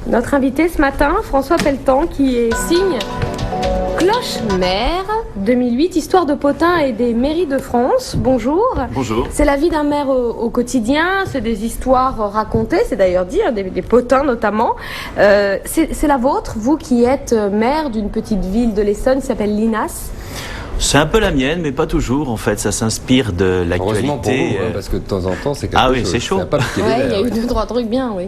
Notre invité ce matin, François Pelletan, qui est signe Cloche-Maire 2008, histoire de Pothin et des mairies de France. Bonjour. Bonjour. C'est la vie d'un maire au quotidien, c'est des histoires racontées, c'est d'ailleurs dit, des potins notamment. C'est la vôtre, vous qui êtes maire d'une petite ville de l'Essonne qui s'appelle Linas. C'est un peu la mienne, mais pas toujours en fait. Ça s'inspire de l'actualité. Heureusement pour vous, parce que de temps en temps, c'est quelque chose. Ah oui, c'est chaud. Il y a eu 2-3 trucs bien, oui.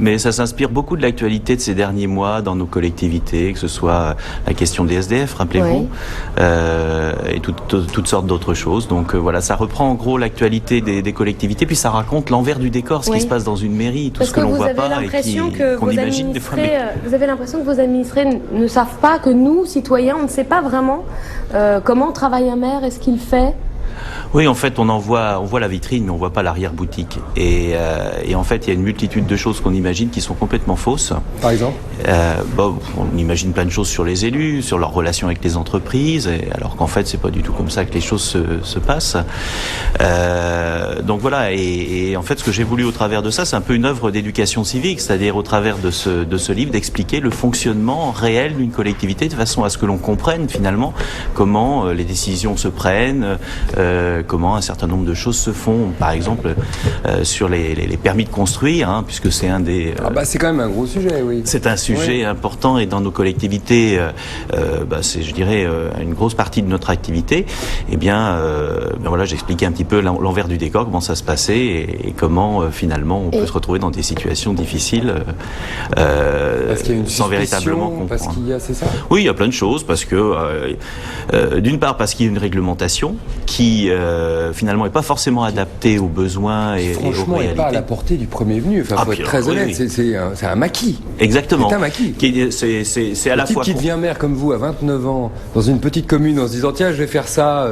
Mais ça s'inspire beaucoup de l'actualité de ces derniers mois dans nos collectivités, que ce soit la question des SDF, rappelez-vous, et toutes sortes d'autres choses. Donc voilà, ça reprend en gros l'actualité des collectivités, puis ça raconte l'envers du décor, ce qui se passe dans une mairie, tout ce que l'on voit pas et qu'on imagine des fois. Vous avez l'impression que vos administrés ne savent pas, que nous, citoyens, on ne sait pas vraiment comment travaille un maire et ce qu'il fait. Oui, en fait, on voit la vitrine, mais on voit pas l'arrière-boutique. Et en fait, il y a une multitude de choses qu'on imagine qui sont complètement fausses. Par exemple on imagine plein de choses sur les élus, sur leurs relations avec les entreprises, alors qu'en fait, c'est pas du tout comme ça que les choses se passent. Donc voilà, et en fait, ce que j'ai voulu au travers de ça, c'est un peu une œuvre d'éducation civique, c'est-à-dire au travers de ce livre, d'expliquer le fonctionnement réel d'une collectivité, de façon à ce que l'on comprenne finalement comment les décisions se prennent, comment un certain nombre de choses se font, par exemple sur les permis de construire, puisque c'est un des... c'est quand même un gros sujet, oui. C'est un sujet important et dans nos collectivités, c'est, je dirais, une grosse partie de notre activité. Eh bien, voilà, j'expliquais un petit peu l'envers du décor, comment ça se passait et comment finalement on peut se retrouver dans des situations difficiles parce qu'il y a une sans véritablement comprendre. Parce qu'il y a, c'est ça ? Oui, il y a plein de choses, parce que d'une part parce qu'il y a une réglementation qui finalement n'est pas forcément adaptée aux besoins et aux réalités. Franchement, n'est pas à la portée du premier venu. Enfin, faut être très honnête, c'est un maquis. Exactement. C'est un maquis. C'est à la fois... qui devient maire comme vous à 29 ans, dans une petite commune, en se disant tiens, je vais faire ça,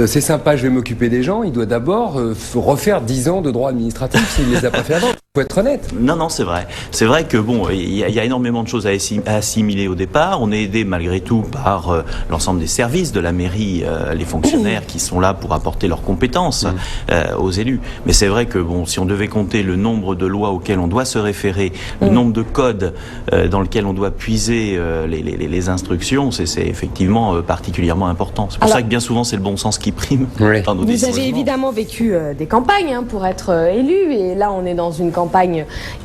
c'est sympa, je vais m'occuper des gens, il doit d'abord refaire 10 ans de droit administratif s'il les a pas fait avant. Faut être honnête. Non, c'est vrai. C'est vrai que bon, il y a énormément de choses à assimiler au départ. On est aidé malgré tout par l'ensemble des services de la mairie, les fonctionnaires qui sont là pour apporter leurs compétences aux élus. Mais c'est vrai que bon, si on devait compter le nombre de lois auxquelles on doit se référer, le nombre de codes dans lesquels on doit puiser les instructions, c'est effectivement particulièrement important. C'est pour ça que bien souvent c'est le bon sens qui prime dans nos décisions. Vous avez évidemment vécu des campagnes pour être élu, et là on est dans une campagne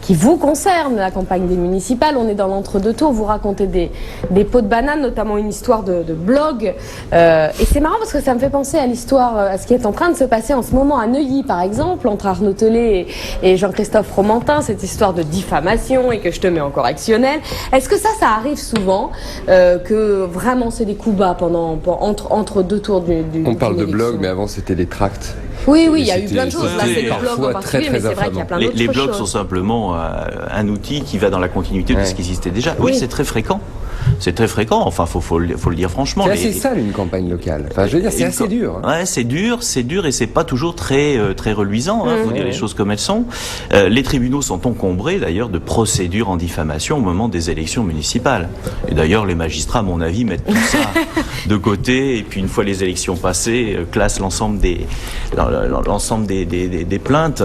qui vous concerne, la campagne des municipales. On est dans l'entre-deux-tours. Vous racontez des pots de banane, notamment une histoire de blog. Et c'est marrant parce que ça me fait penser à l'histoire, à ce qui est en train de se passer en ce moment à Neuilly, par exemple, entre Arnaud Tellet et Jean-Christophe Fromentin, cette histoire de diffamation et que je te mets en correctionnel. Est-ce que ça arrive souvent, que vraiment c'est des coups bas entre deux tours du On parle de blog, mais avant c'était des tracts. Oui, il y a eu plein de choses. Là, c'est le blog en particulier, mais c'est vrai qu'il y a plein d'autres choses. Les blogs sont simplement un outil qui va dans la continuité de ce qui existait déjà. Oui, c'est très fréquent. C'est très fréquent, enfin faut le dire franchement. C'est assez sale une campagne locale. Enfin, je veux dire, c'est assez dur. Ouais, c'est dur et c'est pas toujours très reluisant. Faut dire les choses comme elles sont. Les tribunaux sont encombrés d'ailleurs de procédures en diffamation au moment des élections municipales. Et d'ailleurs, les magistrats, à mon avis, mettent tout ça de côté et puis une fois les élections passées, classent l'ensemble des plaintes.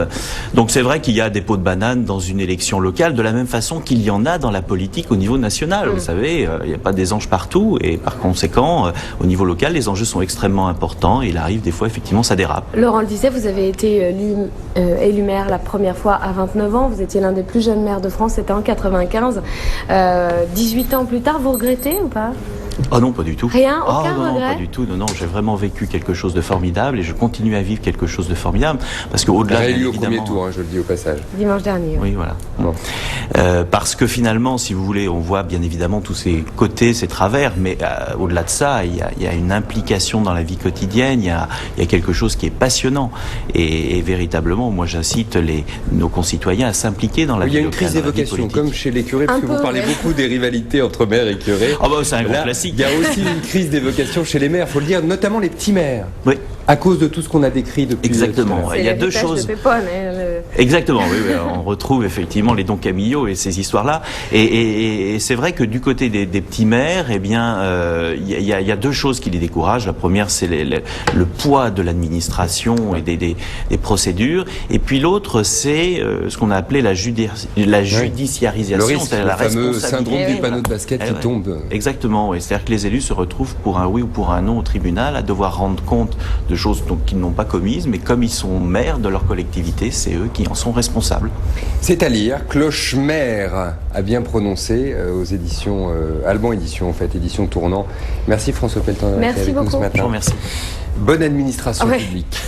Donc c'est vrai qu'il y a des pots de banane dans une élection locale, de la même façon qu'il y en a dans la politique au niveau national. Vous savez, il n'y a pas des anges partout et par conséquent, au niveau local, les enjeux sont extrêmement importants et il arrive des fois, effectivement, ça dérape. Laurent le disait, vous avez été élu maire la première fois à 29 ans. Vous étiez l'un des plus jeunes maires de France, c'était en 95. 18 ans plus tard, vous regrettez ou pas ? Ah non, pas du tout. Rien, aucun regret. Non, pas du tout. Non, j'ai vraiment vécu quelque chose de formidable et je continue à vivre quelque chose de formidable parce que au-delà, réélu au premier tour, je le dis au passage. Dimanche dernier. Oui, voilà. Bon. Parce que finalement, si vous voulez, on voit bien évidemment tous ces côtés, ces travers, mais au-delà de ça, il y a une implication dans la vie quotidienne. Il y a quelque chose qui est passionnant et véritablement, moi, j'incite nos concitoyens à s'impliquer dans la vie locale. Il y a une crise d'évocation, comme chez les curés, parce que vous parlez beaucoup des rivalités entre maires et curés. C'est un gros classique. Il y a aussi une crise d'évocation chez les maires, faut le dire, notamment les petits maires. Oui. À cause de tout ce qu'on a décrit depuis. Exactement. Il y a deux choses. Exactement, oui, on retrouve effectivement les Don Camillo et ces histoires-là. Et c'est vrai que du côté des petits maires, eh bien, il y a deux choses qui les découragent. La première, c'est le poids de l'administration et des procédures. Et puis l'autre, c'est ce qu'on a appelé la judiciarisation, le risque, c'est-à-dire la fameux responsabilité. syndrome du panneau de basket qui tombe. Exactement, et c'est-à-dire que les élus se retrouvent pour un oui ou pour un non au tribunal à devoir rendre compte de choses qu'ils n'ont pas commises, mais comme ils sont maires de leur collectivité, c'est eux qui en sont responsables. C'est à lire, Cloche-Mère a bien prononcé aux éditions Alban Édition, en fait, édition Tournant. Merci François Pelletan d'avoir été avec nous ce matin. Je vous remercie. Bonne administration publique.